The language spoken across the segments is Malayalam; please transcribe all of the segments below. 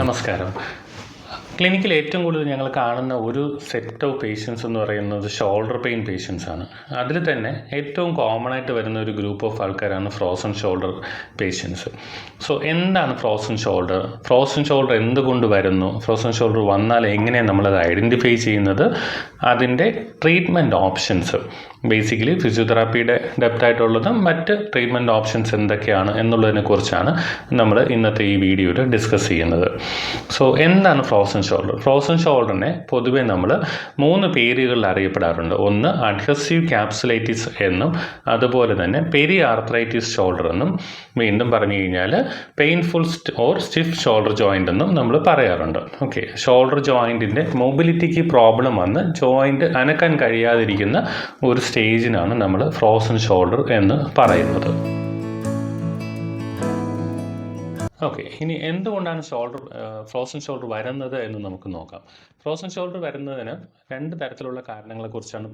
നമസ്കാരം. ക്ലിനിക്കിൽ ഏറ്റവും കൂടുതൽ ഞങ്ങൾ കാണുന്ന ഒരു സെറ്റ് ഓഫ് പേഷ്യൻസ് എന്ന് പറയുന്നത് ഷോൾഡർ പെയിൻ പേഷ്യൻസ് ആണ്. അതിൽ തന്നെ ഏറ്റവും കോമൺ ആയിട്ട് വരുന്ന ഒരു ഗ്രൂപ്പ് ഓഫ് ആൾക്കാരാണ് ഫ്രോസൺ ഷോൾഡർ പേഷ്യൻസ്. സോ എന്താണ് ഫ്രോസൺ ഷോൾഡർ? ഫ്രോസൺ ഷോൾഡർ എന്തുകൊണ്ട് വരുന്നു? ഫ്രോസൺ ഷോൾഡർ വന്നാൽ എങ്ങനെയാണ് നമ്മളത് ഐഡൻറ്റിഫൈ ചെയ്യുന്നത്? അതിൻ്റെ ട്രീറ്റ്മെൻറ്റ് ഓപ്ഷൻസ്, ബേസിക്കലി ഫിസിയോതെറാപ്പിയുടെ ഡെപ്തായിട്ടുള്ളതും മറ്റ് ട്രീറ്റ്മെൻറ്റ് ഓപ്ഷൻസ് എന്തൊക്കെയാണ് എന്നുള്ളതിനെ കുറിച്ചാണ് നമ്മൾ ഇന്നത്തെ ഈ വീഡിയോയിൽ ഡിസ്കസ് ചെയ്യുന്നത്. സോ എന്താണ് ഫ്രോസൺ ഷോൾഡർ? ഫ്രോസൺ ഷോൾഡറിനെ പൊതുവെ നമ്മൾ 3 പേരുകളിൽ അറിയപ്പെടാറുണ്ട്. ഒന്ന് അഡ്ഹസീവ് ക്യാപ്സുലൈറ്റിസ് എന്നും, അതുപോലെ തന്നെ പെരി ആർത്രൈറ്റിസ് ഷോൾഡർ എന്നും, വീണ്ടും പറഞ്ഞു കഴിഞ്ഞാൽ painful or stiff shoulder joint എന്നും നമ്മൾ പറയാറുണ്ട്. ഓക്കെ, ഷോൾഡർ ജോയിൻറ്റിൻ്റെ മൊബിലിറ്റിക്ക് പ്രോബ്ലം വന്ന് ജോയിൻറ്റ് അനക്കാൻ കഴിയാതിരിക്കുന്ന ഒരു സ്റ്റേജിനാണ് നമ്മൾ ഫ്രോസൺ ഷോൾഡർ എന്ന് പറയുന്നത്. ഓക്കെ, ഇനി എന്തുകൊണ്ടാണ് ഫ്രോസൺ ഷോൾഡർ വരുന്നത് എന്ന് നമുക്ക് നോക്കാം. ഫ്രോസൺ ഷോൾഡർ വരുന്നതിന് 2 തരത്തിലുള്ള കാരണങ്ങളെക്കുറിച്ചാണ്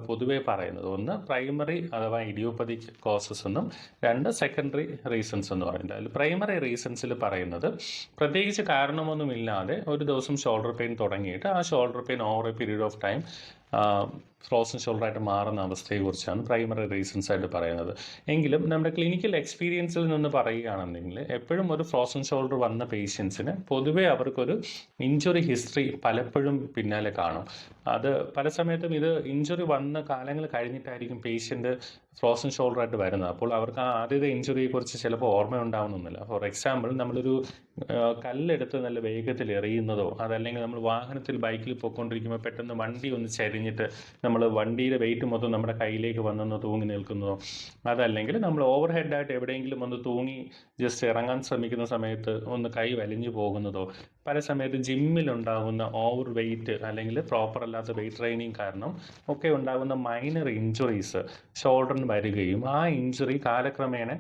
പൊതുവേ പറയുന്നത്. ഒന്ന് പ്രൈമറി അഥവാ ഇഡിയോപ്പതിക് കോസസ് എന്നും, 2 സെക്കൻഡറി റീസൺസ് എന്ന് പറയുന്നത്. അതിൽ പ്രൈമറി റീസൺസിൽ പറയുന്നത് പ്രത്യേകിച്ച് കാരണമൊന്നുമില്ലാതെ ഒരു ദിവസം ഷോൾഡർ പെയിൻ തുടങ്ങിയിട്ട് ആ shoulder pain over a period of time frozen ഷോൾഡറായിട്ട് മാറുന്ന അവസ്ഥയെക്കുറിച്ചാണ് പ്രൈമറി റീസൺസ് ആയിട്ട് പറയുന്നത്. എങ്കിലും നമ്മുടെ ക്ലിനിക്കൽ എക്സ്പീരിയൻസിൽ നിന്ന് പറയുകയാണെന്നുണ്ടെങ്കിൽ എപ്പോഴും ഒരു ഫ്രോസൺ ഷോൾഡർ വന്ന പേഷ്യൻസിന് പൊതുവേ അവർക്കൊരു ഇഞ്ചുറി ഹിസ്റ്ററി പലപ്പോഴും പിന്നാലെ കാണും. അത് പല സമയത്തും ഇത് ഇഞ്ചുറി വന്ന കാലങ്ങൾ കഴിഞ്ഞിട്ടായിരിക്കും പേഷ്യൻ്റ് ഫ്രോസൺ ഷോൾഡറായിട്ട് വരുന്നത്. അപ്പോൾ അവർക്ക് ആ ആദ്യത്തെ ഇഞ്ചുറിയെക്കുറിച്ച് ചിലപ്പോൾ ഓർമ്മ ഉണ്ടാവുന്നില്ല. ഫോർ എക്സാമ്പിൾ, നമ്മളൊരു കല്ലെടുത്ത് നല്ല വേഗത്തിൽ എറിയുന്നതോ, അതല്ലെങ്കിൽ നമ്മൾ വാഹനത്തിൽ ബൈക്കിൽ പോയിക്കൊണ്ടിരിക്കുമ്പോൾ പെട്ടെന്ന് വണ്ടി ഒന്ന് ചരിഞ്ഞിട്ട് നമ്മൾ വണ്ടിയുടെ വെയിറ്റ് മൊത്തം നമ്മുടെ കയ്യിലേക്ക് വന്നൊന്ന് തൂങ്ങി നിൽക്കുന്നതോ, അതല്ലെങ്കിൽ നമ്മൾ ഓവർ ഹെഡായിട്ട് എവിടെയെങ്കിലും ഒന്ന് തൂങ്ങി ജസ്റ്റ് ഇറങ്ങാൻ ശ്രമിക്കുന്ന സമയത്ത് ഒന്ന് കൈ വലിഞ്ഞു പോകുന്നതോ, പല സമയത്ത് ജിമ്മിലുണ്ടാകുന്ന ഓവർ വെയിറ്റ് അല്ലെങ്കിൽ പ്രോപ്പർ അല്ലാത്ത വെയിറ്റ് ട്രെയിനിങ് കാരണം ഒക്കെ ഉണ്ടാകുന്ന മൈനർ ഇഞ്ചുറീസ് ഷോൾഡറിന് വരികയും ആ ഇഞ്ചുറി കാലക്രമേണ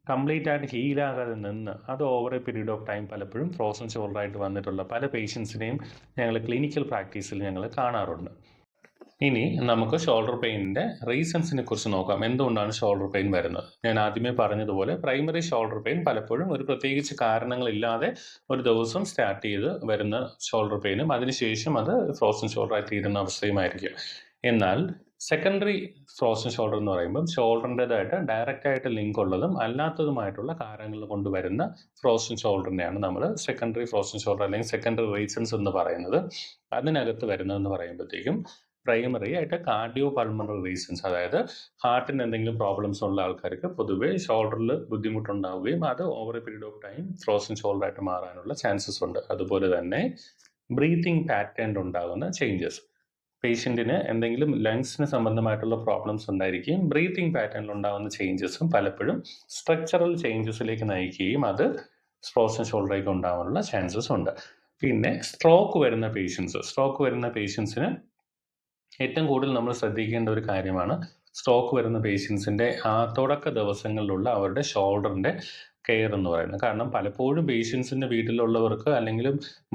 കംപ്ലീറ്റ് ആയിട്ട് ഹീലാകാതെ നിന്ന് അത് over a period of time പലപ്പോഴും ഫ്രോസൺ ഷോൾഡറായിട്ട് വന്നിട്ടുള്ള പല പേഷ്യൻസിനെയും ഞങ്ങൾ ക്ലിനിക്കൽ പ്രാക്ടീസിൽ ഞങ്ങൾ കാണാറുണ്ട്. ഇനി നമുക്ക് ഷോൾഡർ പെയിനിൻ്റെ റീസൺസിനെ കുറിച്ച് നോക്കാം. എന്തുകൊണ്ടാണ് ഷോൾഡർ പെയിൻ വരുന്നത്? ഞാൻ ആദ്യമേ പറഞ്ഞതുപോലെ പ്രൈമറി ഷോൾഡർ പെയിൻ പലപ്പോഴും ഒരു പ്രത്യേകിച്ച് കാരണങ്ങളില്ലാതെ ഒരു ദിവസം സ്റ്റാർട്ട് ചെയ്ത് വരുന്ന ഷോൾഡർ പെയിനും അതിനുശേഷം അത് ഫ്രോസൺ ഷോൾഡറായി തീരുന്ന അവസ്ഥയുമായിരിക്കും. എന്നാൽ സെക്കൻഡറി ഫ്രോസൺ ഷോൾഡർ എന്ന് പറയുമ്പം ഷോൾഡറിൻ്റെതായിട്ട് ഡയറക്റ്റായിട്ട് ലിങ്ക് ഉള്ളതും അല്ലാത്തതുമായിട്ടുള്ള കാരണങ്ങൾ കൊണ്ടുവരുന്ന ഫ്രോസൺ ഷോൾഡറിനെയാണ് നമ്മൾ സെക്കൻഡറി ഫ്രോസൺ ഷോൾഡർ അല്ലെങ്കിൽ സെക്കൻഡറി റീസൺസ് എന്ന് പറയുന്നത്. അതിനകത്ത് വരുന്നതെന്ന് പറയുമ്പോഴത്തേക്കും പ്രൈമറി ആയിട്ട് കാർഡിയോ പൾമണറി റീസൺസ്, അതായത് ഹാർട്ടിന് എന്തെങ്കിലും പ്രോബ്ലംസ് ഉള്ള ആൾക്കാർക്ക് പൊതുവേ ഷോൾഡറിൽ ബുദ്ധിമുട്ടുണ്ടാവുകയും അത് over a period of time frozen ഷോൾഡറായിട്ട് മാറാനുള്ള ചാൻസസ് ഉണ്ട്. അതുപോലെ തന്നെ ബ്രീത്തിങ് പാറ്റേണിൽ ഉണ്ടാകുന്ന ചേഞ്ചസ്, പേഷ്യൻറ്റിന് എന്തെങ്കിലും ലങ്സിന് സംബന്ധമായിട്ടുള്ള പ്രോബ്ലംസ് ഉണ്ടായിരിക്കുകയും ബ്രീത്തിങ് പാറ്റേണിൽ ഉണ്ടാകുന്ന ചേഞ്ചസും പലപ്പോഴും സ്ട്രക്ചറൽ ചേഞ്ചസിലേക്ക് നയിക്കുകയും അത് ഫ്രോസൺ ഷോൾഡറിലേക്ക് ഉണ്ടാകാനുള്ള ചാൻസസ് ഉണ്ട്. പിന്നെ സ്ട്രോക്ക് വരുന്ന പേഷ്യൻസിന് ഏറ്റവും കൂടുതൽ നമ്മൾ ശ്രദ്ധിക്കേണ്ട ഒരു കാര്യമാണ് സ്ട്രോക്ക് വരുന്ന പേഷ്യൻസിൻ്റെ ആ തുടക്ക ദിവസങ്ങളിലുള്ള അവരുടെ ഷോൾഡറിൻ്റെ കെയർ എന്ന് പറയുന്നത്. കാരണം പലപ്പോഴും പേഷ്യൻസിൻ്റെ വീട്ടിലുള്ളവർക്ക് അല്ലെങ്കിൽ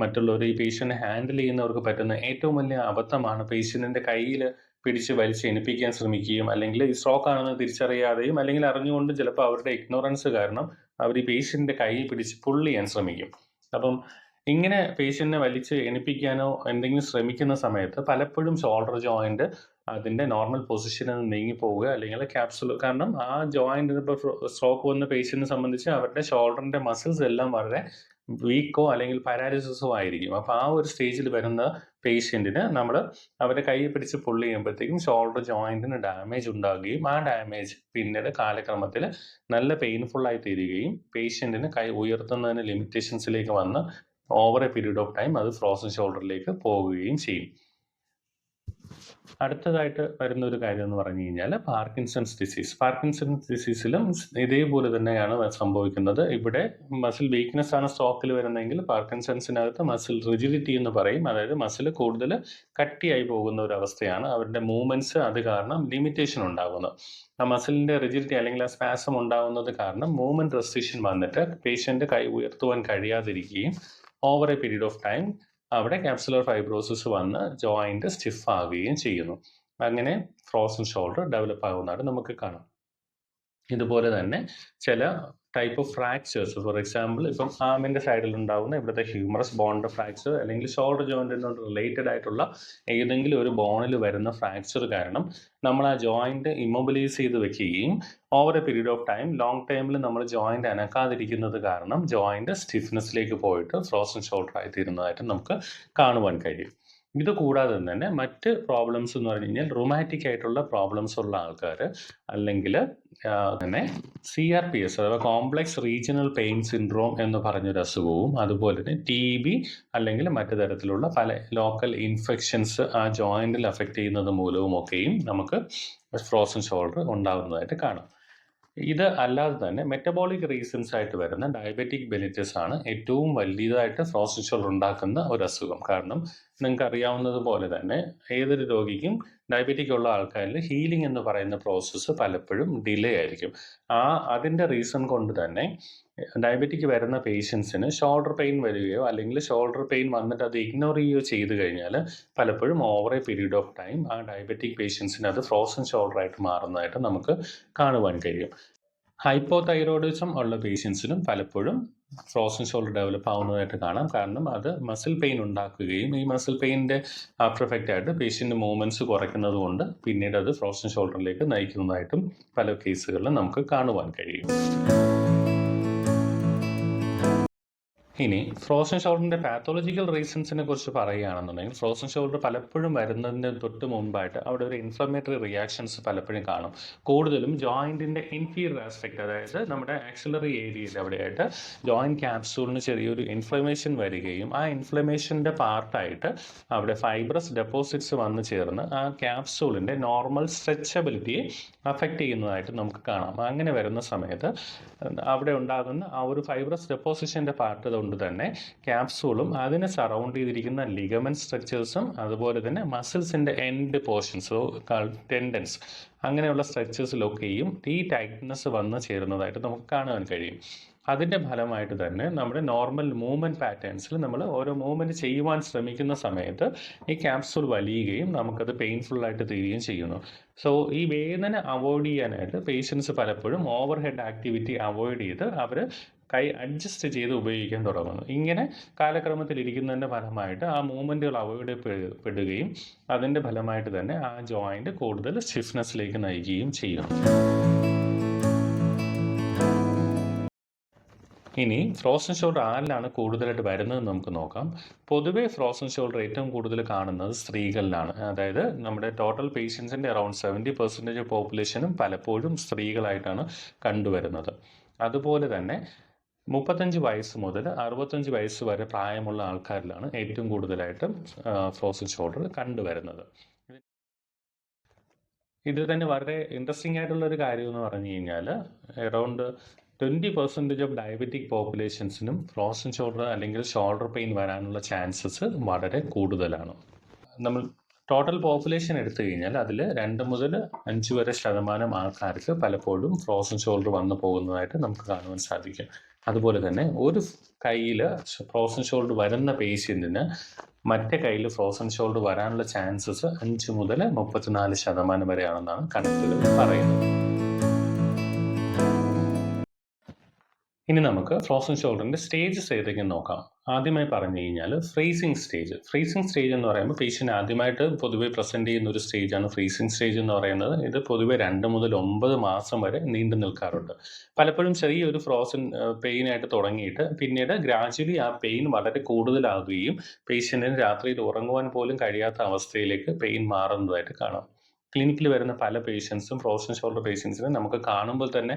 മറ്റുള്ളവർ ഈ പേഷ്യൻറ്റിനെ ഹാൻഡിൽ ചെയ്യുന്നവർക്ക് പറ്റുന്ന ഏറ്റവും വലിയ അബദ്ധമാണ് പേഷ്യൻറ്റിൻ്റെ കയ്യിൽ പിടിച്ച് വലിച്ച് എണിപ്പിക്കാൻ ശ്രമിക്കുകയും അല്ലെങ്കിൽ ഈ സ്ട്രോക്ക് ആണെന്ന് തിരിച്ചറിയാതെയും അല്ലെങ്കിൽ അറിഞ്ഞുകൊണ്ടും ചിലപ്പോൾ അവരുടെ ഇഗ്നോറൻസ് കാരണം അവർ ഈ പേഷ്യൻറ്റിൻ്റെ കൈ പിടിച്ച് പുൾ ചെയ്യാൻ ശ്രമിക്കും. അപ്പം ഇങ്ങനെ പേഷ്യൻറ്റിനെ വലിച്ച് എണിപ്പിക്കാനോ എന്തെങ്കിലും ശ്രമിക്കുന്ന സമയത്ത് പലപ്പോഴും ഷോൾഡർ ജോയിൻറ്റ് അതിൻ്റെ നോർമൽ പൊസിഷനിൽ നിന്ന് നീങ്ങിപ്പോവുക അല്ലെങ്കിൽ ക്യാപ്സുൽ, കാരണം ആ ജോയിൻറ്റിന് ഇപ്പോൾ സ്ട്രോക്ക് വന്ന പേഷ്യൻറ്റിനെ സംബന്ധിച്ച് അവരുടെ ഷോൾഡറിൻ്റെ മസിൽസ് എല്ലാം വളരെ വീക്കോ അല്ലെങ്കിൽ പാരാലിസിസോ ആയിരിക്കും. അപ്പോൾ ആ ഒരു സ്റ്റേജിൽ വരുന്ന പേഷ്യൻറ്റിന് നമ്മൾ അവരുടെ കൈ പിടിച്ച് പുള്ളി ചെയ്യുമ്പോഴത്തേക്കും ഷോൾഡർ ജോയിൻറ്റിന് ഡാമേജ് ഉണ്ടാകുകയും ആ ഡാമേജ് പിന്നീട് കാലക്രമത്തിൽ നല്ല പെയിൻഫുള്ളായി തീരുകയും പേഷ്യൻറ്റിന് കൈ ഉയർത്തുന്നതിന് ലിമിറ്റേഷൻസിലേക്ക് വന്ന് over a period of time അത് ഫ്രോസൺ ഷോൾഡറിലേക്ക് പോവുകയും ചെയ്യും. അടുത്തതായിട്ട് വരുന്ന ഒരു കാര്യം എന്ന് പറഞ്ഞു കഴിഞ്ഞാൽ പാർക്കിൻസൺസ് ഡിസീസിലും ഇതേപോലെ തന്നെയാണ് സംഭവിക്കുന്നത്. ഇവിടെ മസിൽ വീക്ക്നെസ് ആണ് സ്ട്രോക്കിൽ വരുന്നതെങ്കിൽ പാർക്കിൻസൺസിനകത്ത് മസിൽ റിജിഡിറ്റി എന്ന് പറയും. അതായത് മസിൽ കൂടുതൽ കട്ടിയായി പോകുന്ന ഒരു അവസ്ഥയാണ്. അവരുടെ മൂവ്മെന്റ്സ് അത് കാരണം ലിമിറ്റേഷൻ ഉണ്ടാകുന്നത്. ആ മസിലിന്റെ റിജിഡിറ്റി അല്ലെങ്കിൽ ആ സ്പാസം ഉണ്ടാകുന്നത് കാരണം മൂവ്മെന്റ് റെസ്ട്രിക്ഷൻ വന്നിട്ട് പേഷ്യന്റ് കൈ ഉയർത്തുവാൻ കഴിയാതിരിക്കുകയും over a period of time അവിടെ ക്യാപ്സുലർ ഫൈബ്രോസിസ് വന്ന് ജോയിന്റ് സ്റ്റിഫ് ആവുകയും ചെയ്യുന്നു. അങ്ങനെ ഫ്രോസൺ ഷോൾഡർ ഡെവലപ്പ് ആകുന്നതായിട്ട് നമുക്ക് കാണാം. ഇതുപോലെ തന്നെ ചില type of fractures. For example, ഇപ്പം ആമിൻ്റെ സൈഡിലുണ്ടാകുന്ന ഇവിടുത്തെ ഹ്യൂമറസ് ബോണ്ട് ഫ്രാക്ചർ, അല്ലെങ്കിൽ ഷോൾഡർ ജോയിൻറ്റിനോട് റിലേറ്റഡ് ആയിട്ടുള്ള ഏതെങ്കിലും ഒരു ബോണിൽ വരുന്ന ഫ്രാക്ചർ കാരണം നമ്മൾ ആ ജോയിൻറ്റ് ഇമ്മൊബിലൈസ് ചെയ്ത് വെക്കുകയും over a period of time, long ടൈമിൽ നമ്മൾ ജോയിൻറ്റ് അനക്കാതിരിക്കുന്നത് കാരണം ജോയിൻറ്റ് സ്റ്റിഫ്നെസ്സിലേക്ക് പോയിട്ട് ഫ്രോസൺ ഷോൾഡർ ആയിത്തീരുന്നതായിട്ട് നമുക്ക് കാണുവാൻ കഴിയും. ഇത് കൂടാതെ തന്നെ മറ്റ് പ്രോബ്ലംസ് എന്ന് പറഞ്ഞു കഴിഞ്ഞാൽ റൊമാറ്റിക് ആയിട്ടുള്ള പ്രോബ്ലംസ് ഉള്ള ആൾക്കാർ, അല്ലെങ്കിൽ തന്നെ CRPS അഥവാ കോംപ്ലക്സ് റീജിയണൽ പെയിൻ സിൻഡ്രോം എന്ന് പറഞ്ഞൊരു അസുഖവും, അതുപോലെ തന്നെ TB അല്ലെങ്കിൽ മറ്റു തരത്തിലുള്ള പല ലോക്കൽ ഇൻഫെക്ഷൻസ് ആ ജോയിൻറ്റിൽ അഫക്റ്റ് ചെയ്യുന്നത് മൂലവും ഒക്കെയും നമുക്ക് ഫ്രോസൺ ഷോൾഡർ ഉണ്ടാകുന്നതായിട്ട് കാണാം. ഇത് അല്ലാതെ തന്നെ മെറ്റബോളിക് റീസൺസ് ആയിട്ട് വരുന്ന ഡയബറ്റിക് ബെനിറ്റസ് ആണ് ഏറ്റവും വലിയതായിട്ട് ഫ്രോസൺ ഷോൾഡർ ഉണ്ടാക്കുന്ന ഒരു അസുഖം. കാരണം നിങ്ങൾക്ക് അറിയാവുന്നത് പോലെ തന്നെ ഏതൊരു രോഗിക്കും ഡയബറ്റിക് ഉള്ള ആൾക്കാരിൽ ഹീലിംഗ് എന്ന് പറയുന്ന പ്രോസസ്സ് പലപ്പോഴും ഡിലേ ആയിരിക്കും. അതിൻ്റെ റീസൺ കൊണ്ട് തന്നെ ഡയബറ്റിക് വരുന്ന പേഷ്യൻസിന് ഷോൾഡർ പെയിൻ വരികയോ അല്ലെങ്കിൽ ഷോൾഡർ പെയിൻ വന്നിട്ട് അത് ഇഗ്നോർ ചെയ്യുകയോ ചെയ്തു കഴിഞ്ഞാൽ പലപ്പോഴും over a period of time ആ ഡയബറ്റിക് പേഷ്യൻസിന് അത് ഫ്രോസൺ ഷോൾഡർ ആയിട്ട് മാറുന്നതായിട്ട് നമുക്ക് കാണുവാൻ കഴിയും. ഹൈപ്പോതൈറോയിഡിസം ഉള്ള പേഷ്യൻസിനും പലപ്പോഴും ഫ്രോസൺ ഷോൾഡർ ഡെവലപ്പ് ആവുന്നതായിട്ട് കാണാം. കാരണം അത് മസിൽ പെയിൻ ഉണ്ടാക്കുകയും ഈ മസിൽ പെയിനിൻ്റെ ആഫ്റ്റർ എഫക്റ്റ് ആയിട്ട് പേഷ്യൻ്റ് മൂവ്മെൻറ്റ്സ് കുറയ്ക്കുന്നത് കൊണ്ട് പിന്നീട് അത് ഫ്രോസൺ ഷോൾഡറിലേക്ക് നയിക്കുന്നതായിട്ടും പല കേസുകളിലും നമുക്ക് കാണുവാൻ കഴിയും. ഇനി ഫ്രോസൺ ഷോൾഡറിൻ്റെ പാത്തോളജിക്കൽ റീസൺസിനെ കുറിച്ച് പറയുകയാണെന്നുണ്ടെങ്കിൽ, ഫ്രോസൺ ഷോൾഡർ പലപ്പോഴും വരുന്നതിന് തൊട്ട് മുമ്പായിട്ട് അവിടെ ഒരു ഇൻഫ്ലമേറ്ററി റിയാക്ഷൻസ് പലപ്പോഴും കാണും. കൂടുതലും ജോയിൻറ്റിൻ്റെ ഇൻഫീരിയർ ആസ്പെക്ട്, അതായത് നമ്മുടെ ആക്സിലറി ഏരിയയിൽ അവിടെയായിട്ട് ജോയിൻറ്റ് ക്യാപ്സൂളിന് ചെറിയൊരു ഇൻഫ്ലമേഷൻ വരികയും ആ ഇൻഫ്ലമേഷൻ്റെ പാർട്ടായിട്ട് അവിടെ ഫൈബ്രസ് ഡെപ്പോസിറ്റ്സ് വന്നു ചേർന്ന് ആ ക്യാപ്സൂളിൻ്റെ നോർമൽ സ്ട്രെച്ചബിലിറ്റിയെ അഫക്റ്റ് ചെയ്യുന്നതായിട്ട് നമുക്ക് കാണാം. അങ്ങനെ വരുന്ന സമയത്ത് അവിടെ ഉണ്ടാകുന്ന ആ ഒരു ഫൈബ്രസ് ഡെപ്പോസിഷൻ്റെ പാർട്ട് കൊണ്ട് തന്നെ ക്യാപ്സൂളും അതിനെ സറൗണ്ട് ചെയ്തിരിക്കുന്ന ലിഗമെന്റ് സ്ട്രക്ചേഴ്സും അതുപോലെ തന്നെ മസിൽസിൻ്റെ എൻഡ് പോർഷൻസ്, ടെൻഡൻസ്, അങ്ങനെയുള്ള സ്ട്രക്ചേഴ്സിലൊക്കെയും ഈ ടൈറ്റ്നസ് വന്ന് ചേരുന്നതായിട്ട് നമുക്ക് കാണാൻ കഴിയും. അതിൻ്റെ ഫലമായിട്ട് തന്നെ നമ്മുടെ നോർമൽ മൂവ്മെൻറ്റ് പാറ്റേൺസിൽ നമ്മൾ ഓരോ മൂവ്മെൻറ്റ് ചെയ്യുവാൻ ശ്രമിക്കുന്ന സമയത്ത് ഈ ക്യാപ്സൂൾ വലിയുകയും നമുക്കത് പെയിൻഫുള്ളായിട്ട് തീരുകയും ചെയ്യുന്നു. സോ ഈ വേദന അവോയ്ഡ് ചെയ്യാനായിട്ട് പേഷ്യൻസ് പലപ്പോഴും ഓവർ ഹെഡ് ആക്ടിവിറ്റി അവോയ്ഡ് ചെയ്ത് അവർ കൈ അഡ്ജസ്റ്റ് ചെയ്ത് ഉപയോഗിക്കാൻ തുടങ്ങുന്നു. ഇങ്ങനെ കാലക്രമത്തിൽ ഇരിക്കുന്നതിൻ്റെ ഫലമായിട്ട് ആ മൂവ്മെൻറ്റുകൾ അവോയ്ഡ് പെടുകയും അതിൻ്റെ ഫലമായിട്ട് തന്നെ ആ ജോയിൻറ്റ് കൂടുതൽ സ്റ്റിഫ്നെസ്സിലേക്ക് നയിക്കുകയും ചെയ്യുന്നു. ഇനി ഫ്രോസൺ ഷോൾഡർ ആരിലാണ് കൂടുതലായിട്ട് വരുന്നത് നമുക്ക് നോക്കാം. പൊതുവേ ഫ്രോസൺ ഷോൾഡർ ഏറ്റവും കൂടുതൽ കാണുന്നത് സ്ത്രീകളിലാണ്. അതായത് നമ്മുടെ ടോട്ടൽ പേഷ്യൻസിൻ്റെ അറൗണ്ട് 70% പോപ്പുലേഷനും പലപ്പോഴും സ്ത്രീകളായിട്ടാണ് കണ്ടുവരുന്നത്. അതുപോലെ തന്നെ 35 വയസ്സ് മുതൽ 65 വയസ്സ് വരെ പ്രായമുള്ള ആൾക്കാരിലാണ് ഏറ്റവും കൂടുതലായിട്ടും ഫ്രോസൺ ഷോൾഡർ കണ്ടുവരുന്നത്. ഇതിൽ തന്നെ വളരെ ഇൻട്രസ്റ്റിംഗ് ആയിട്ടുള്ള ഒരു കാര്യം എന്ന് പറഞ്ഞു കഴിഞ്ഞാൽ, അറൗണ്ട് 20% ഓഫ് ഡയബറ്റിക് പോപ്പുലേഷൻസിനും ഫ്രോസൺ ഷോൾഡർ അല്ലെങ്കിൽ ഷോൾഡർ പെയിൻ വരാനുള്ള ചാൻസസ് വളരെ കൂടുതലാണ്. നമ്മൾ ടോട്ടൽ പോപ്പുലേഷൻ എടുത്തു കഴിഞ്ഞാൽ അതിൽ 2 മുതൽ 5 വരെ ശതമാനം ആൾക്കാർക്ക് പലപ്പോഴും ഫ്രോസൺ ഷോൾഡർ വന്നു പോകുന്നതായിട്ട് നമുക്ക് കാണുവാൻ സാധിക്കും. അതുപോലെ തന്നെ ഒരു കയ്യിൽ ഫ്രോസൺ ഷോൾഡർ വരുന്ന പേഷ്യൻറ്റിന് മറ്റേ കയ്യിൽ ഫ്രോസൺ ഷോൾഡർ വരാനുള്ള ചാൻസസ് 5 മുതൽ 34% വരെയാണെന്നാണ് കണക്കുകൾ പറയുന്നത്. ഇനി നമുക്ക് ഫ്രോസൺ ഷോൾഡറിൻ്റെ സ്റ്റേജസ് ഏതൊക്കെയെന്ന് നോക്കാം. ആദ്യമായി പറഞ്ഞു കഴിഞ്ഞാൽ ഫ്രീസിങ് സ്റ്റേജ്. ഫ്രീസിങ് സ്റ്റേജ് എന്ന് പറയുമ്പോൾ പേഷ്യൻ്റ് ആദ്യമായിട്ട് പൊതുവെ പ്രസൻറ്റ് ചെയ്യുന്ന ഒരു സ്റ്റേജാണ് ഫ്രീസിങ് സ്റ്റേജ് എന്ന് പറയുന്നത്. ഇത് പൊതുവെ 2 മുതൽ 9 മാസം വരെ നീണ്ടു നിൽക്കാറുണ്ട്. പലപ്പോഴും ചെറിയൊരു ഫ്രോസൺ പെയിനായിട്ട് തുടങ്ങിയിട്ട് പിന്നീട് ഗ്രാജ്വലി ആ പെയിൻ വളരെ കൂടുതലാകുകയും പേഷ്യൻറ്റിന് രാത്രിയിൽ ഉറങ്ങുവാൻ പോലും കഴിയാത്ത അവസ്ഥയിലേക്ക് പെയിൻ മാറുന്നതായിട്ട് കാണാം. ക്ലിനിക്കിൽ വരുന്ന പല പേഷ്യൻസും ഫ്രോസൺ ഷോൾഡർ പേഷ്യൻസിനെ നമുക്ക് കാണുമ്പോൾ തന്നെ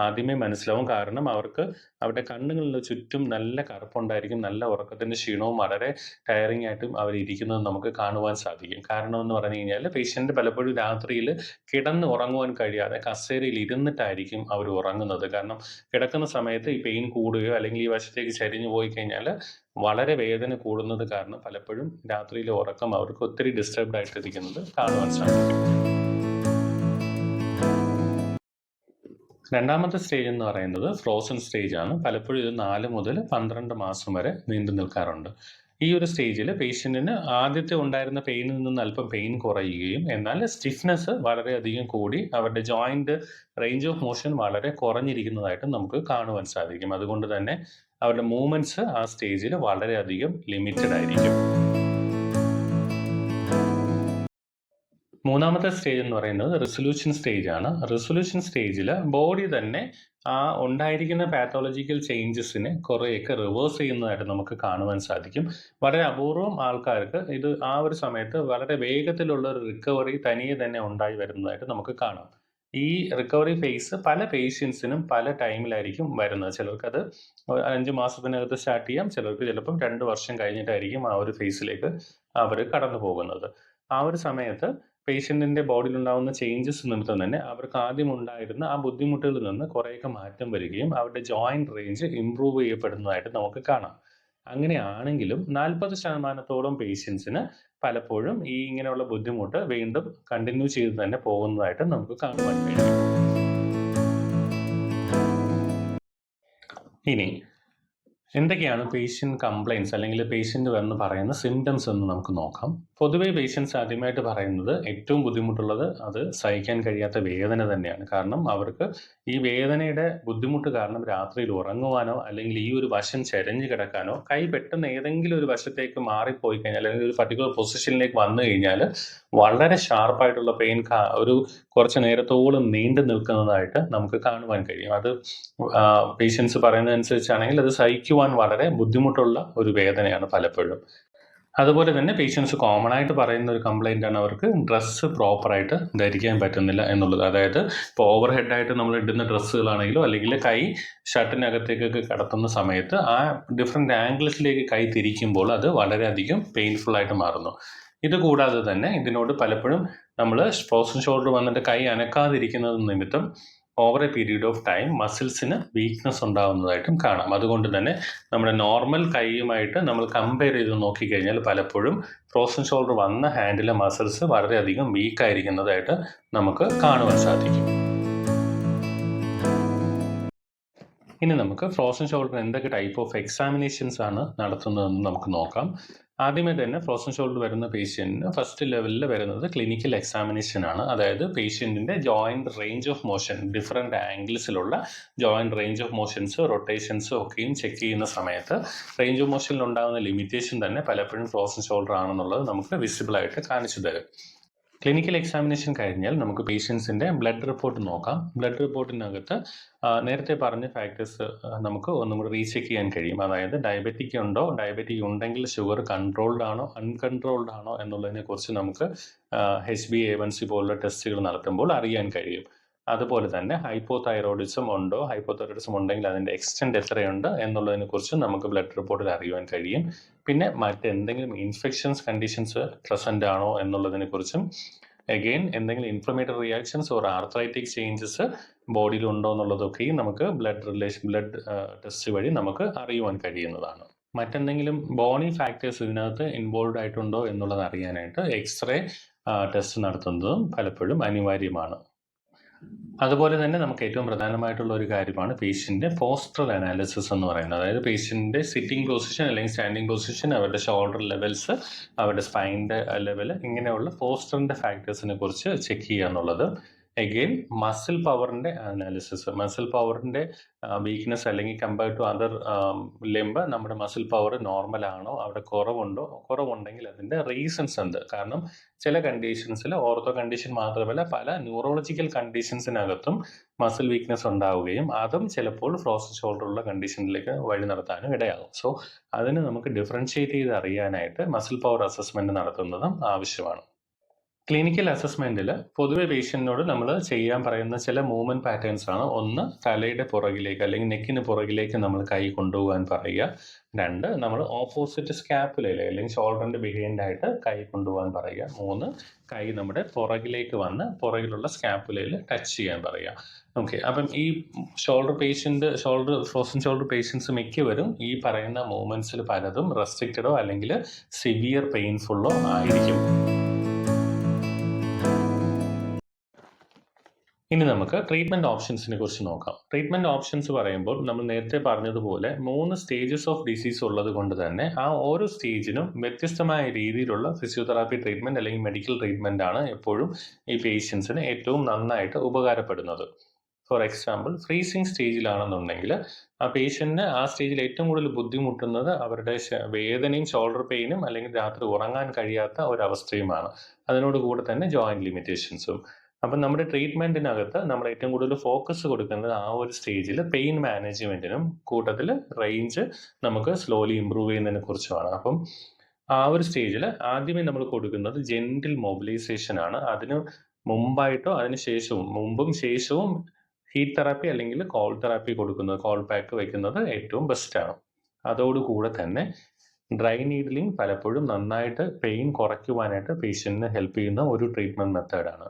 ആദ്യമേ മനസ്സിലാവും. കാരണം അവർക്ക് അവരുടെ കണ്ണുകളിൽ ചുറ്റും നല്ല കറുപ്പുണ്ടായിരിക്കും, നല്ല ഉറക്കത്തിൻ്റെ ക്ഷീണവും വളരെ ടയറിംഗ് ആയിട്ടും അവരിയ്ക്കുന്നത് നമുക്ക് കാണുവാൻ സാധിക്കും. കാരണം എന്ന് പറഞ്ഞു കഴിഞ്ഞാൽ പേഷ്യൻ്റ് പലപ്പോഴും രാത്രിയിൽ കിടന്ന് ഉറങ്ങുവാൻ കഴിയാതെ കസേരയിൽ ഇരുന്നിട്ടായിരിക്കും അവർ ഉറങ്ങുന്നത്. കാരണം കിടക്കുന്ന സമയത്ത് ഈ പെയിൻ കൂടുകയോ അല്ലെങ്കിൽ ഈ വശത്തേക്ക് ചരിഞ്ഞു പോയി കഴിഞ്ഞാൽ വളരെ വേദന കൂടുന്നത് കാരണം പലപ്പോഴും രാത്രിയിലെ ഉറക്കം അവർക്ക് ഒത്തിരി ഡിസ്റ്റർബ്ഡ് ആയിട്ടിരിക്കുന്നത് കാണുവാൻ സാധിക്കും. രണ്ടാമത്തെ സ്റ്റേജ് എന്ന് പറയുന്നത് ഫ്രോസൺ സ്റ്റേജ് ആണ്. പലപ്പോഴും ഇത് 4 മുതൽ 12 മാസം വരെ നീണ്ടു നിൽക്കാറുണ്ട്. ഈ ഒരു സ്റ്റേജിൽ പേഷ്യൻറ്റിന് ആദ്യത്തെ ഉണ്ടായിരുന്ന പെയിനിൽ നിന്ന് അല്പം പെയിൻ കുറയുകയും എന്നാൽ സ്റ്റിഫ്നെസ് വളരെയധികം കൂടി അവരുടെ ജോയിൻ്റ് റേഞ്ച് ഓഫ് മോഷൻ വളരെ കുറഞ്ഞിരിക്കുന്നതായിട്ട് നമുക്ക് കാണുവാൻ സാധിക്കും. അതുകൊണ്ട് തന്നെ അവരുടെ മൂവ്മെൻറ്റ്സ് ആ സ്റ്റേജിൽ വളരെയധികം ലിമിറ്റഡ് ആയിരിക്കും. മൂന്നാമത്തെ സ്റ്റേജ് എന്ന് പറയുന്നത് റെസൊല്യൂഷൻ സ്റ്റേജ് ആണ്. റെസൊല്യൂഷൻ സ്റ്റേജിൽ ബോഡി തന്നെ ആ ഉണ്ടായിരിക്കുന്ന പാത്തോളജിക്കൽ ചേഞ്ചസിനെ കുറേയൊക്കെ റിവേഴ്സ് ചെയ്യുന്നതായിട്ട് നമുക്ക് കാണുവാൻ സാധിക്കും. വളരെ അപൂർവം ആൾക്കാർക്ക് ഇത് ആ ഒരു സമയത്ത് വളരെ വേഗത്തിലുള്ള ഒരു റിക്കവറി തനിയെ തന്നെ ഉണ്ടായി വരുന്നതായിട്ട് നമുക്ക് കാണാം. ഈ റിക്കവറി ഫേസ് പല പേഷ്യൻസിനും പല ടൈമിലായിരിക്കും വരുന്നത്. ചിലർക്കത് 5 മാസത്തിനകത്ത് സ്റ്റാർട്ട് ചെയ്യാം, ചിലർക്ക് ചിലപ്പം 2 വർഷം കഴിഞ്ഞിട്ടായിരിക്കും ആ ഒരു ഫേസിലേക്ക് അവർ കടന്നു പോകുന്നത്. ആ ഒരു സമയത്ത് പേഷ്യൻറ്റിൻ്റെ ബോഡിയിലുണ്ടാകുന്ന ചേഞ്ചസ് നിമിത്തം തന്നെ അവർക്ക് ആദ്യം ഉണ്ടായിരുന്ന ആ ബുദ്ധിമുട്ടുകളിൽ നിന്ന് കുറേയൊക്കെ മാറ്റം വരികയും അവരുടെ ജോയിൻറ്റ് റേഞ്ച് ഇമ്പ്രൂവ് ചെയ്യപ്പെടുന്നതായിട്ട് നമുക്ക് കാണാം. അങ്ങനെയാണെങ്കിലും 40% പേഷ്യൻസിന് പലപ്പോഴും ഈ ഇങ്ങനെയുള്ള ബുദ്ധിമുട്ട് വീണ്ടും കണ്ടിന്യൂ ചെയ്ത് തന്നെ പോകുന്നതായിട്ട് നമുക്ക് കാണുവാൻ കഴിയും. ഇനി എന്തൊക്കെയാണ് പേഷ്യൻ്റ് കംപ്ലയിൻസ് അല്ലെങ്കിൽ പേഷ്യൻ്റ് വന്ന് പറയുന്ന സിംറ്റംസ് എന്ന് നമുക്ക് നോക്കാം. പൊതുവേ പേഷ്യൻസ് ആദ്യമായിട്ട് പറയുന്നത് ഏറ്റവും ബുദ്ധിമുട്ടുള്ളത് അത് സഹിക്കാൻ കഴിയാത്ത വേദന തന്നെയാണ്. കാരണം അവർക്ക് ഈ വേദനയുടെ ബുദ്ധിമുട്ട് കാരണം രാത്രിയിൽ ഉറങ്ങുവാനോ അല്ലെങ്കിൽ ഈ ഒരു വശം ചരിഞ്ഞ് കിടക്കാനോ കൈ പെട്ടെന്ന് ഏതെങ്കിലും ഒരു വശത്തേക്ക് മാറിപ്പോയി കഴിഞ്ഞാൽ അല്ലെങ്കിൽ ഒരു പർട്ടിക്കുലർ പൊസിഷനിലേക്ക് വന്നു കഴിഞ്ഞാൽ വളരെ ഷാർപ്പായിട്ടുള്ള പെയിൻ ഒരു കുറച്ച് നേരത്തോളം നീണ്ടു നിൽക്കുന്നതായിട്ട് നമുക്ക് കാണുവാൻ കഴിയും. അത് പേഷ്യൻസ് പറയുന്നതനുസരിച്ചാണെങ്കിൽ അത് സഹിക്കുവാൻ വളരെ ബുദ്ധിമുട്ടുള്ള ഒരു വേദനയാണ് പലപ്പോഴും. അതുപോലെ തന്നെ പേഷ്യൻസ് കോമൺ ആയിട്ട് പറയുന്ന ഒരു കംപ്ലൈൻ്റ് ആണ് അവർക്ക് ഡ്രസ്സ് പ്രോപ്പറായിട്ട് ധരിക്കാൻ പറ്റുന്നില്ല എന്നുള്ളത്. അതായത് ഇപ്പോൾ ഓവർ ഹെഡായിട്ട് നമ്മൾ ഇടുന്ന ഡ്രസ്സുകളാണെങ്കിലോ അല്ലെങ്കിൽ കൈ ഷർട്ടിനകത്തേക്കൊക്കെ കടത്തുന്ന സമയത്ത് ആ ഡിഫറെൻറ്റ് ആംഗിൾസിലേക്ക് കൈ തിരിക്കുമ്പോൾ അത് വളരെയധികം പെയിൻഫുൾ ആയിട്ട് മാറുന്നു. ഇത് കൂടാതെ തന്നെ ഇതിനോട് പലപ്പോഴും നമ്മൾ ഫ്രോസൺ ഷോൾഡർ വന്നിട്ട് കൈ അനക്കാതിരിക്കുന്നത് നിമിത്തം over a period of time മസിൽസിന് വീക്ക്നെസ് ഉണ്ടാകുന്നതായിട്ടും കാണാം. അതുകൊണ്ട് തന്നെ നമ്മുടെ നോർമൽ കൈയുമായിട്ട് നമ്മൾ കമ്പയർ ചെയ്ത് നോക്കിക്കഴിഞ്ഞാൽ പലപ്പോഴും ഫ്രോസൺ ഷോൾഡർ വന്ന ഹാൻഡിലെ മസിൽസ് വളരെയധികം വീക്കായിരിക്കുന്നതായിട്ട് നമുക്ക് കാണുവാൻ സാധിക്കും. ഇനി നമുക്ക് ഫ്രോസൺ ഷോൾഡർ എന്തൊക്കെ ടൈപ്പ് ഓഫ് എക്സാമിനേഷൻസ് ആണ് നടത്തുന്നതെന്ന് നമുക്ക് നോക്കാം. ആദ്യമേ തന്നെ ഫ്രോസൺ ഷോൾഡർ വരുന്ന പേഷ്യൻറ്റിന് ഫസ്റ്റ് ലെവലിൽ വരുന്നത് ക്ലിനിക്കൽ എക്സാമിനേഷൻ ആണ്. അതായത് പേഷ്യൻറ്റിൻ്റെ joint range of motion, different ആംഗിൾസിലുള്ള ജോയിൻറ്റ് റേഞ്ച് ഓഫ് മോഷൻസ്, റൊട്ടേഷൻസും ഒക്കെയും ചെക്ക് ചെയ്യുന്ന സമയത്ത് റേഞ്ച് ഓഫ് മോഷനിൽ ഉണ്ടാകുന്ന ലിമിറ്റേഷൻ തന്നെ പലപ്പോഴും ഫ്രോസൺ ഷോൾഡർ ആണെന്നുള്ളത് നമുക്ക് വിസിബിളായിട്ട് കാണിച്ചു തരും. ക്ലിനിക്കൽ എക്സാമിനേഷൻ കഴിഞ്ഞാൽ നമുക്ക് പേഷ്യൻസിൻ്റെ ബ്ലഡ് റിപ്പോർട്ട് നോക്കാം. ബ്ലഡ് റിപ്പോർട്ടിനകത്ത് നേരത്തെ പറഞ്ഞ ഫാക്ടേഴ്സ് നമുക്ക് ഒന്നും കൂടി റീചെക്ക് ചെയ്യാൻ കഴിയും. അതായത് ഡയബറ്റിക് ഉണ്ടോ, ഡയബറ്റിക് ഉണ്ടെങ്കിൽ ഷുഗർ കൺട്രോൾഡ് ആണോ അൺകൺട്രോൾഡ് ആണോ എന്നുള്ളതിനെക്കുറിച്ച് നമുക്ക് HbA1c പോലുള്ള ടെസ്റ്റുകൾ നടത്തുമ്പോൾ അറിയാൻ കഴിയും. അതുപോലെ തന്നെ ഹൈപ്പോതൈറോയിഡിസം ഉണ്ടോ, ഹൈപ്പോതൈറോയിഡിസം ഉണ്ടെങ്കിൽ അതിൻ്റെ എക്സ്റ്റെൻറ്റ് എത്രയുണ്ട് എന്നുള്ളതിനെക്കുറിച്ച് നമുക്ക് ബ്ലഡ് റിപ്പോർട്ടിൽ അറിയുവാൻ കഴിയും. പിന്നെ മറ്റെന്തെങ്കിലും ഇൻഫെക്ഷൻസ് കണ്ടീഷൻസ് പ്രസൻ്റ് ആണോ എന്നുള്ളതിനെക്കുറിച്ചും അഗെയിൻ എന്തെങ്കിലും inflammatory reactions or arthritic changes ബോഡിയിൽ ഉണ്ടോ എന്നുള്ളതൊക്കെയും നമുക്ക് ബ്ലഡ് ടെസ്റ്റ് വഴി നമുക്ക് അറിയുവാൻ കഴിയുന്നതാണ്. മറ്റെന്തെങ്കിലും ബോണി ഫാക്ടേഴ്സ് ഇതിനകത്ത് ഇൻവോൾവ് ആയിട്ടുണ്ടോ എന്നുള്ളത് അറിയാനായിട്ട് എക്സ്റേ ടെസ്റ്റ് നടത്തുന്നതും പലപ്പോഴും അനിവാര്യമാണ്. അതുപോലെ തന്നെ നമുക്ക് ഏറ്റവും പ്രധാനമായിട്ടുള്ള ഒരു കാര്യമാണ് പേഷ്യൻ്റെ പോസ്റ്ററൽ അനാലിസിസ് എന്ന് പറയുന്നത്. അതായത് പേഷ്യൻ്റെ സിറ്റിംഗ് പൊസിഷൻ അല്ലെങ്കിൽ സ്റ്റാൻഡിംഗ് പൊസിഷൻ, അവരുടെ ഷോൾഡർ ലെവൽസ്, അവരുടെ സ്പൈൻ്റെ ലെവൽ, ഇങ്ങനെയുള്ള പോസ്റ്ററിൻ്റെ ഫാക്ടേഴ്സിനെ കുറിച്ച് ചെക്ക് ചെയ്യുക എന്നുള്ളത്. അഗെയിൻ മസിൽ പവറിൻ്റെ അനാലിസിസ്, മസിൽ പവറിൻ്റെ വീക്ക്നെസ് അല്ലെങ്കിൽ കമ്പയർ ടു അതർ ലിംബ് നമ്മുടെ മസിൽ പവർ നോർമലാണോ, അവിടെ കുറവുണ്ടെങ്കിൽ അതിൻ്റെ റീസൺസ് എന്ത്. കാരണം ചില കണ്ടീഷൻസിൽ ഓർത്തോ കണ്ടീഷൻ മാത്രമല്ല പല ന്യൂറോളജിക്കൽ കണ്ടീഷൻസിനകത്തും മസിൽ വീക്ക്നെസ് ഉണ്ടാവുകയും അതും ചിലപ്പോൾ ഫ്രോസൺ ഷോൾഡറുള്ള കണ്ടീഷനിലേക്ക് വഴി നടത്താനും ഇടയാകും. സോ അതിന് നമുക്ക് ഡിഫറൻഷിയേറ്റ് ചെയ്ത് അറിയാനായിട്ട് മസിൽ പവർ അസസ്മെൻറ്റ് നടത്തുന്നതും ആവശ്യമാണ്. ക്ലിനിക്കൽ അസസ്മെൻറ്റിൽ പൊതുവെ പേഷ്യൻറ്റിനോട് നമ്മൾ ചെയ്യാൻ പറയുന്ന ചില മൂവ്മെൻറ്റ് പാറ്റേൺസ് ആണ്. ഒന്ന്, തലയുടെ പുറകിലേക്ക് അല്ലെങ്കിൽ നെക്കിന് പുറകിലേക്ക് നമ്മൾ കൈ കൊണ്ടുപോകാൻ പറയുക. 2, നമ്മൾ ഓപ്പോസിറ്റ് സ്കാപ്പുലയിൽ അല്ലെങ്കിൽ ഷോൾഡറിൻ്റെ ബിഹൈൻഡായിട്ട് കൈ കൊണ്ടുപോകാൻ പറയുക. 3, കൈ നമ്മുടെ പുറകിലേക്ക് വന്ന് പുറകിലുള്ള സ്കാപ്പുലയിൽ ടച്ച് ചെയ്യാൻ പറയുക. ഓക്കെ, അപ്പം ഈ ഫ്രോസൺ ഷോൾഡർ പേഷ്യൻസ് മിക്കവരും ഈ പറയുന്ന മൂവ്മെൻറ്റ്സിൽ പലതും റെസ്ട്രിക്റ്റഡോ അല്ലെങ്കിൽ സിവിയർ പെയിൻഫുള്ളോ ആയിരിക്കും. ഇനി നമുക്ക് ട്രീറ്റ്മെന്റ് ഓപ്ഷൻസിനെ കുറിച്ച് നോക്കാം. ട്രീറ്റ്മെന്റ് ഓപ്ഷൻസ് പറയുമ്പോൾ നമ്മൾ നേരത്തെ പറഞ്ഞതുപോലെ 3 സ്റ്റേജസ് ഓഫ് ഡിസീസ് ഉള്ളത് കൊണ്ട് തന്നെ ആ ഓരോ സ്റ്റേജിനും വ്യത്യസ്തമായ രീതിയിലുള്ള ഫിസിയോതെറാപ്പി ട്രീറ്റ്മെന്റ് അല്ലെങ്കിൽ മെഡിക്കൽ ട്രീറ്റ്മെന്റ് ആണ് എപ്പോഴും ഈ പേഷ്യൻസിന് ഏറ്റവും നന്നായിട്ട് ഉപകാരപ്പെടുന്നത്. ഫോർ എക്സാമ്പിൾ, ഫ്രീസിങ് സ്റ്റേജിലാണെന്നുണ്ടെങ്കിൽ ആ പേഷ്യന്റിന് ആ സ്റ്റേജിൽ ഏറ്റവും കൂടുതൽ ബുദ്ധിമുട്ടുന്നത് അവരുടെ വേദനയും ഷോൾഡർ പെയിനും അല്ലെങ്കിൽ രാത്രി ഉറങ്ങാൻ കഴിയാത്ത ഒരവസ്ഥയുമാണ്. അതിനോട് കൂടെ തന്നെ ജോയിന്റ് ലിമിറ്റേഷൻസും. അപ്പം നമ്മുടെ ട്രീറ്റ്മെന്റിനകത്ത് നമ്മൾ ഏറ്റവും കൂടുതൽ ഫോക്കസ് കൊടുക്കുന്നത് ആ ഒരു സ്റ്റേജിൽ പെയിൻ മാനേജ്മെന്റിനും കൂട്ടത്തിൽ റേഞ്ച് നമുക്ക് സ്ലോലി ഇമ്പ്രൂവ് ചെയ്യുന്നതിനെ കുറിച്ചുമാണ്. അപ്പം ആ ഒരു സ്റ്റേജിൽ ആദ്യമേ നമ്മൾ കൊടുക്കുന്നത് ജെന്റിൽ മൊബിലൈസേഷൻ ആണ്. അതിന് മുമ്പായിട്ടോ അതിന് ശേഷവും, മുമ്പും ശേഷവും ഹീറ്റ് തെറാപ്പി അല്ലെങ്കിൽ കോൾ തെറാപ്പി കൊടുക്കുന്നത്, കോൾ പാക്ക് വെക്കുന്നത് ഏറ്റവും ബെസ്റ്റാണ്. അതോടുകൂടെ തന്നെ ഡ്രൈ നീഡ്ലിംഗ് പലപ്പോഴും നന്നായിട്ട് പെയിൻ കുറയ്ക്കുവാനായിട്ട് പേഷ്യന്റിന് ഹെൽപ്പ് ചെയ്യുന്ന ഒരു ട്രീറ്റ്മെന്റ് മെത്തേഡാണ്.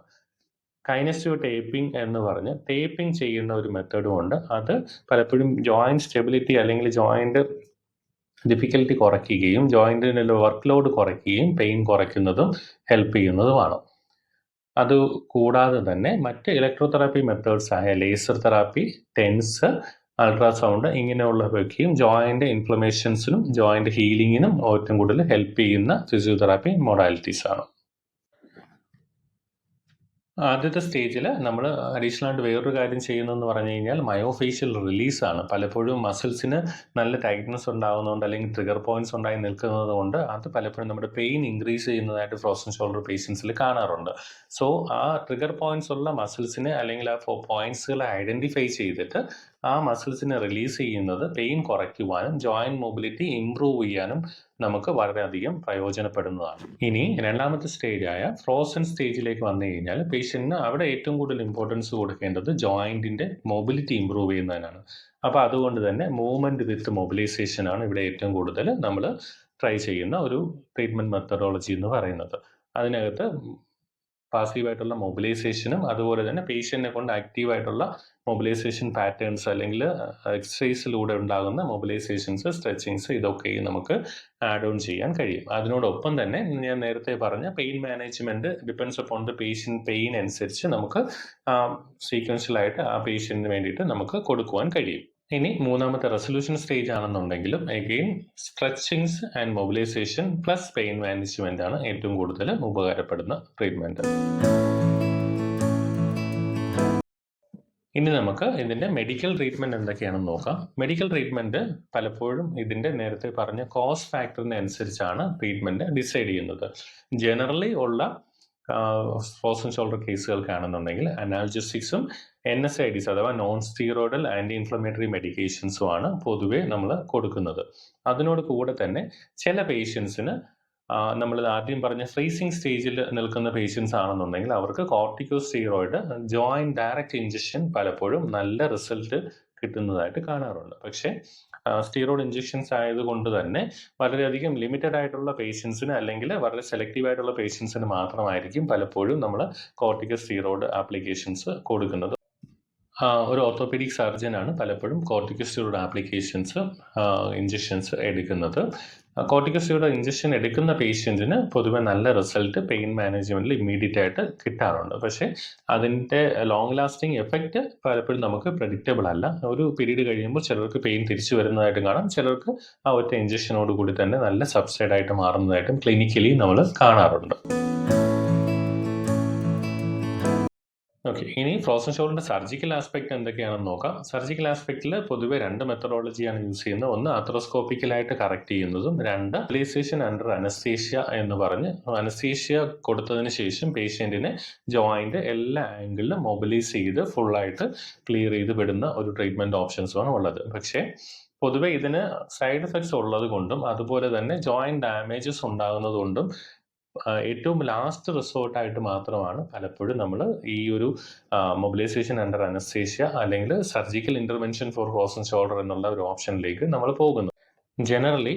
കൈനസ്റ്റിയോ ടേപ്പിംഗ് എന്ന് പറഞ്ഞ് ടേപ്പിംഗ് ചെയ്യുന്ന ഒരു മെത്തേഡും ഉണ്ട്. അത് പലപ്പോഴും ജോയിന്റ് സ്റ്റെബിലിറ്റി അല്ലെങ്കിൽ ജോയിന്റ് ഡിഫിക്കൽറ്റി കുറയ്ക്കുകയും ജോയിന്റിനുള്ള വർക്ക് ലോഡ് കുറയ്ക്കുകയും പെയിൻ കുറയ്ക്കുന്നതും ഹെൽപ്പ് ചെയ്യുന്നതുമാണ്. അത് കൂടാതെ തന്നെ മറ്റ് ഇലക്ട്രോതെറാപ്പി മെത്തേഡ്സ് ആയ ലേസർ തെറാപ്പി, ടെൻസ്, അൾട്രാസൗണ്ട് ഇങ്ങനെയുള്ളവയ്ക്കും ജോയിന്റ് ഇൻഫ്ലമേഷൻസിനും ജോയിന്റ് ഹീലിങ്ങിനും ഏറ്റവും കൂടുതൽ ഹെൽപ്പ് ചെയ്യുന്ന ഫിസിയോതെറാപ്പി മൊഡാലിറ്റീസ് ആണ്. ആദ്യത്തെ സ്റ്റേജിൽ നമ്മൾ അഡീഷണൽ ആയിട്ട് വേറൊരു കാര്യം ചെയ്യുന്നതെന്ന് പറഞ്ഞു കഴിഞ്ഞാൽ മയോഫേഷ്യൽ റിലീസാണ്. പലപ്പോഴും മസിൽസിന് നല്ല ടൈറ്റ്നസ് ഉണ്ടാകുന്നതുകൊണ്ട് അല്ലെങ്കിൽ ട്രിഗർ പോയിന്റ്സ് ഉണ്ടായി നിൽക്കുന്നത് കൊണ്ട് അത് പലപ്പോഴും നമ്മുടെ പെയിൻ ഇൻക്രീസ് ചെയ്യുന്നതായിട്ട് ഫ്രോസൺ ഷോൾഡർ പേഷ്യൻസിൽ കാണാറുണ്ട്. സോ ആ ട്രിഗർ പോയിന്റ്സ് ഉള്ള മസിൽസിനെ അല്ലെങ്കിൽ ആ പോയിന്റ്സുകളെ ഐഡന്റിഫൈ ചെയ്തിട്ട് ആ മസിൽസിനെ റിലീസ് ചെയ്യുന്നത് പെയിൻ കുറയ്ക്കുവാനും ജോയിന്റ് മൊബിലിറ്റി ഇംപ്രൂവ് ചെയ്യാനും നമുക്ക് വളരെയധികം പ്രയോജനപ്പെടുന്നതാണ്. ഇനി രണ്ടാമത്തെ സ്റ്റേജായ ഫ്രോസൺ സ്റ്റേജിലേക്ക് വന്നു കഴിഞ്ഞാൽ പേഷ്യന്റിന് അവിടെ ഏറ്റവും കൂടുതൽ ഇമ്പോർട്ടൻസ് കൊടുക്കേണ്ടത് ജോയിന്റിന്റെ മൊബിലിറ്റി ഇംപ്രൂവ് ചെയ്യുന്നതിനാണ്. അപ്പോൾ അതുകൊണ്ട് തന്നെ മൂവ്മെന്റ് വിത്ത് മൊബിലൈസേഷൻ ആണ് ഇവിടെ ഏറ്റവും കൂടുതൽ നമ്മൾ ട്രൈ ചെയ്യുന്ന ഒരു ട്രീറ്റ്മെന്റ് മെത്തഡോളജി എന്ന് പറയുന്നത്. അതിനകത്ത് പാസീവായിട്ടുള്ള മൊബിലൈസേഷനും അതുപോലെ തന്നെ പേഷ്യന്റിനെ കൊണ്ട് ആക്റ്റീവായിട്ടുള്ള മൊബിലൈസേഷൻ പാറ്റേൺസ് അല്ലെങ്കിൽ എക്സസൈസിലൂടെ ഉണ്ടാകുന്ന മൊബിലൈസേഷൻസ്, സ്ട്രെച്ചിങ്സ് ഇതൊക്കെ നമുക്ക് ആഡ് ഓൺ ചെയ്യാൻ കഴിയും. അതിനോടൊപ്പം തന്നെ ഞാൻ നേരത്തെ പറഞ്ഞ pain management depends upon the patient pain അനുസരിച്ച് നമുക്ക് സീക്വൻഷ്യലായിട്ട് ആ പേഷ്യന്റിന് വേണ്ടിയിട്ട് നമുക്ക് കൊടുക്കുവാൻ കഴിയും. ഇനി മൂന്നാമത്തെ റെസൊല്യൂഷൻ സ്റ്റേജ് ആണെന്നുണ്ടെങ്കിലും again stretchings and mobilisation plus pain management ആണ് ഏറ്റവും കൂടുതൽ ഉപകാരപ്പെടുന്ന ട്രീറ്റ്മെന്റ്. ഇനി നമുക്ക് ഇതിന്റെ മെഡിക്കൽ ട്രീറ്റ്മെന്റ് എന്തൊക്കെയാണെന്ന് നോക്കാം. മെഡിക്കൽ ട്രീറ്റ്മെന്റ് പലപ്പോഴും ഇതിന്റെ നേരത്തെ പറഞ്ഞ കോസ്റ്റ് ഫാക്ടറിനെ അനുസരിച്ചാണ് ട്രീറ്റ്മെന്റ് ഡിസൈഡ് ചെയ്യുന്നത്. ജനറലി ഉള്ള ഫ്രോസൺ ഷോൾഡർ കേസുകൾക്കാണെന്നുണ്ടെങ്കിൽ അനാൽജസിക്സും NSAIDs അഥവാ നോൺ സ്റ്റീറോയിഡൽ ആന്റി ഇൻഫ്ലമേറ്ററി മെഡിക്കേഷൻസും ആണ് പൊതുവെ നമ്മൾ കൊടുക്കുന്നത്. അതിനോട് കൂടെ തന്നെ ചില പേഷ്യൻസിന് നമ്മൾ ആദ്യം പറഞ്ഞ ഫ്രീസിങ് സ്റ്റേജിൽ നിൽക്കുന്ന പേഷ്യൻസ് ആണെന്നുണ്ടെങ്കിൽ അവർക്ക് കോർട്ടിക്കോസ്റ്റീറോയിഡ് ജോയിന്റ് ഡയറക്റ്റ് ഇഞ്ചക്ഷൻ പലപ്പോഴും നല്ല റിസൾട്ട് കിട്ടുന്നതായിട്ട് കാണാറുണ്ട്. പക്ഷേ സ്റ്റീറോയിഡ് ഇഞ്ചക്ഷൻസ് ആയതുകൊണ്ട് തന്നെ വളരെയധികം ലിമിറ്റഡ് ആയിട്ടുള്ള പേഷ്യൻസിന് അല്ലെങ്കിൽ വളരെ സെലക്റ്റീവ് ആയിട്ടുള്ള പേഷ്യൻസിന് മാത്രമായിരിക്കും പലപ്പോഴും നമ്മൾ കോർട്ടിക്കോസ്റ്റീറോയിഡ് ആപ്ലിക്കേഷൻസ് കൊടുക്കുന്നത്. ഒരു ഓർത്തോപീഡിക് സർജനാണ് പലപ്പോഴും കോർട്ടിക്കോസ്റ്റീറോയിഡ് ആപ്ലിക്കേഷൻസ് ഇഞ്ചക്ഷൻസ് എടുക്കുന്നത്. കോർട്ടിക്കോസ്റ്റീറോയിഡ് ഇഞ്ചക്ഷൻ എടുക്കുന്ന പേഷ്യൻറ്റിന് പൊതുവെ നല്ല റിസൾട്ട് പെയിൻ മാനേജ്മെന്റിൽ ഇമ്മീഡിയറ്റ് ആയിട്ട് കിട്ടാറുണ്ട്. പക്ഷേ അതിൻ്റെ ലോങ് ലാസ്റ്റിംഗ് എഫക്റ്റ് പലപ്പോഴും നമുക്ക് പ്രെഡിക്റ്റബിൾ അല്ല. ഒരു പീരീഡ് കഴിയുമ്പോൾ ചിലർക്ക് പെയിൻ തിരിച്ചു വരുന്നതായിട്ട് കാണാം, ചിലർക്ക് ആ ഒറ്റ ഇഞ്ചക്ഷനോട് കൂടി തന്നെ നല്ല സബ്സൈഡ് ആയിട്ട് മാറുന്നതായിട്ടും ക്ലിനിക്കലി നമ്മൾ കാണാറുണ്ട്. ഓക്കെ, ഇനി ഫ്രോസൺ ഷോൾഡറിന്റെ സർജിക്കൽ ആസ്പെക്ട് എന്തൊക്കെയാണെന്ന് നോക്കാം. സർജിക്കൽ ആസ്പെക്റ്റിൽ പൊതുവെ 2 മെത്തഡോളജിയാണ് യൂസ് ചെയ്യുന്നത്. ഒന്ന് ആർത്രോസ്കോപ്പിക്കലായിട്ട് കറക്റ്റ് ചെയ്യുന്നതും, 2 മൊബിലൈസേഷൻ അണ്ടർ അനസ്തേഷ്യ എന്ന് പറഞ്ഞ് അനസ്തേഷ്യ കൊടുത്തതിന് ശേഷം പേഷ്യന്റിനെ ജോയിന്റ് എല്ലാ ആംഗിളിലും മൊബിലൈസ് ചെയ്ത് ഫുള്ളായിട്ട് ക്ലിയർ ചെയ്ത് വിടുന്ന ഒരു ട്രീറ്റ്മെന്റ് ഓപ്ഷൻസുമാണ് ഉള്ളത്. പക്ഷേ പൊതുവെ ഇതിന് സൈഡ് എഫക്ട്സ് ഉള്ളത് കൊണ്ടും അതുപോലെ തന്നെ ജോയിന്റ് ഡാമേജസ് ഉണ്ടാകുന്നത് കൊണ്ടും ഏറ്റവും ലാസ്റ്റ് റിസോർട്ടായിട്ട് മാത്രമാണ് പലപ്പോഴും നമ്മൾ ഈ ഒരു മൊബിലൈസേഷൻ അണ്ടർ അനസ്തേഷ്യ അല്ലെങ്കിൽ surgical intervention four frozen shoulder എന്നുള്ള ഒരു ഓപ്ഷനിലേക്ക് നമ്മൾ പോകുന്നത്. ജനറലി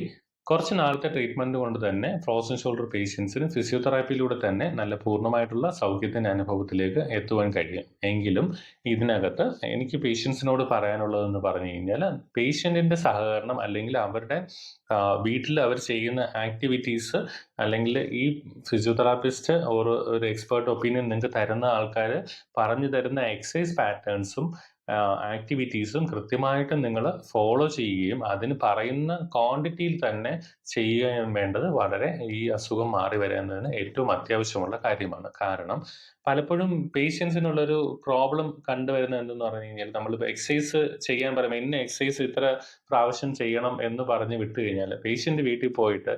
കുറച്ച് നാളത്തെ ട്രീറ്റ്മെന്റ് കൊണ്ട് തന്നെ ഫ്രോസൺ ഷോൾഡർ പേഷ്യൻസിന് ഫിസിയോതെറാപ്പിയിലൂടെ തന്നെ നല്ല പൂർണ്ണമായിട്ടുള്ള സൗഖ്യത്തിന്റെ അനുഭവത്തിലേക്ക് എത്തുവാൻ കഴിയും. എങ്കിലും ഇതിനകത്ത് എനിക്ക് പേഷ്യൻസിനോട് പറയാനുള്ളതെന്ന് പറഞ്ഞു കഴിഞ്ഞാൽ പേഷ്യന്റിന്റെ സഹകരണം അല്ലെങ്കിൽ അവരുടെ വീട്ടിൽ അവർ ചെയ്യുന്ന ആക്ടിവിറ്റീസ് അല്ലെങ്കിൽ ഈ ഫിസിയോതെറാപ്പിസ്റ്റ് ഒരു എക്സ്പേർട്ട് ഒപ്പീനിയൻ നിങ്ങൾക്ക് തരുന്ന ആൾക്കാർ പറഞ്ഞു തരുന്ന എക്സസൈസ് പാറ്റേൺസും ആക്ടിവിറ്റീസും കൃത്യമായിട്ട് നിങ്ങൾ ഫോളോ ചെയ്യുകയും അതിന് പറയുന്ന ക്വാണ്ടിറ്റിയിൽ തന്നെ ചെയ്യുകയും വേണ്ടത് വളരെ ഈ അസുഖം മാറി വരുന്നതിന് ഏറ്റവും അത്യാവശ്യമുള്ള കാര്യമാണ്. കാരണം പലപ്പോഴും പേഷ്യൻസിനുള്ളൊരു പ്രോബ്ലം കണ്ടുവരുന്നത് എന്തെന്ന് പറഞ്ഞു കഴിഞ്ഞാൽ നമ്മളിപ്പോൾ എക്സസൈസ് ചെയ്യാൻ പറയുമ്പോൾ ഇന്ന എക്സസൈസ് ഇത്ര പ്രാവശ്യം ചെയ്യണം എന്ന് പറഞ്ഞ് വിട്ടു കഴിഞ്ഞാൽ പേഷ്യന്റ് വീട്ടിൽ പോയിട്ട്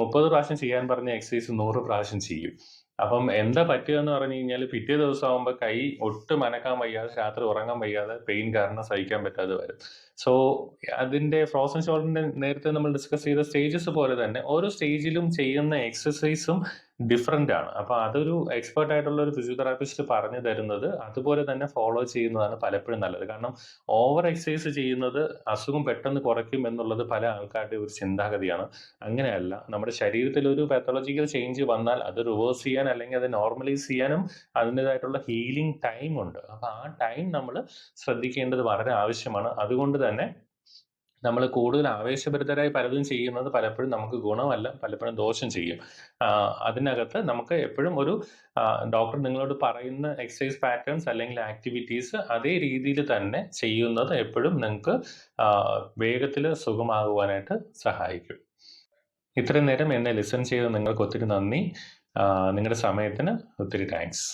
30 പ്രാവശ്യം ചെയ്യാൻ പറഞ്ഞ എക്സസൈസ് 100 പ്രാവശ്യം ചെയ്യും. അപ്പം എന്താ പറ്റുക എന്ന് പറഞ്ഞു കഴിഞ്ഞാൽ പിറ്റേ ദിവസം ആകുമ്പോൾ കൈ ഒട്ടും അനക്കാൻ വയ്യാതെ രാത്രി ഉറങ്ങാൻ വയ്യാതെ പെയിൻ കാരണം സഹിക്കാൻ പറ്റാതെ വരും. സോ അതിന്റെ ഫ്രോസൺ ഷോൾഡറിന്റെ നേരത്തെ നമ്മൾ ഡിസ്കസ് ചെയ്ത സ്റ്റേജസ് പോലെ തന്നെ ഓരോ സ്റ്റേജിലും ചെയ്യുന്ന എക്സസൈസും ഡിഫറെന്റ് ആണ്. അപ്പൊ അതൊരു എക്സ്പേർട്ട് ആയിട്ടുള്ള ഒരു ഫിസിയോതെറാപ്പിസ്റ്റ് പറഞ്ഞു തരുന്നത് അതുപോലെ തന്നെ ഫോളോ ചെയ്യുന്നതാണ് പലപ്പോഴും നല്ലത്. കാരണം ഓവർ എക്സസൈസ് ചെയ്യുന്നത് അസുഖം പെട്ടെന്ന് കുറയ്ക്കും എന്നുള്ളത് പല ആൾക്കാരുടെ ഒരു ചിന്താഗതിയാണ്. അങ്ങനെയല്ല, നമ്മുടെ ശരീരത്തിൽ ഒരു പാത്തോളജിക്കൽ ചേഞ്ച് വന്നാൽ അത് റിവേഴ്സ് ചെയ്യാൻ അല്ലെങ്കിൽ അത് നോർമലൈസ് ചെയ്യാനും അതിൻ്റെതായിട്ടുള്ള ഹീലിംഗ് ടൈം ഉണ്ട്. അപ്പൊ ആ ടൈം നമ്മൾ ശ്രദ്ധിക്കേണ്ടത് വളരെ ആവശ്യമാണ്. അതുകൊണ്ട് തന്നെ നമ്മൾ കൂടുതൽ ആവേശഭരിതരായി പലതും ചെയ്യുന്നത് പലപ്പോഴും നമുക്ക് ഗുണമല്ല, പലപ്പോഴും ദോഷം ചെയ്യും. അതിനകത്ത് നമുക്ക് എപ്പോഴും ഒരു ഡോക്ടർ നിങ്ങളോട് പറയുന്ന എക്സസൈസ് പാറ്റേൺസ് അല്ലെങ്കിൽ ആക്ടിവിറ്റീസ് അതേ രീതിയിൽ തന്നെ ചെയ്യുന്നത് എപ്പോഴും നിങ്ങൾക്ക് വേഗത്തിൽ സുഖമാകുവാനായിട്ട് സഹായിക്കും. ഇത്രയും നേരം എന്നെ ലിസൺ ചെയ്ത് നിങ്ങൾക്ക് ഒത്തിരി നന്ദി. നിങ്ങളുടെ സമയത്തിന് ഒത്തിരി താങ്ക്സ്.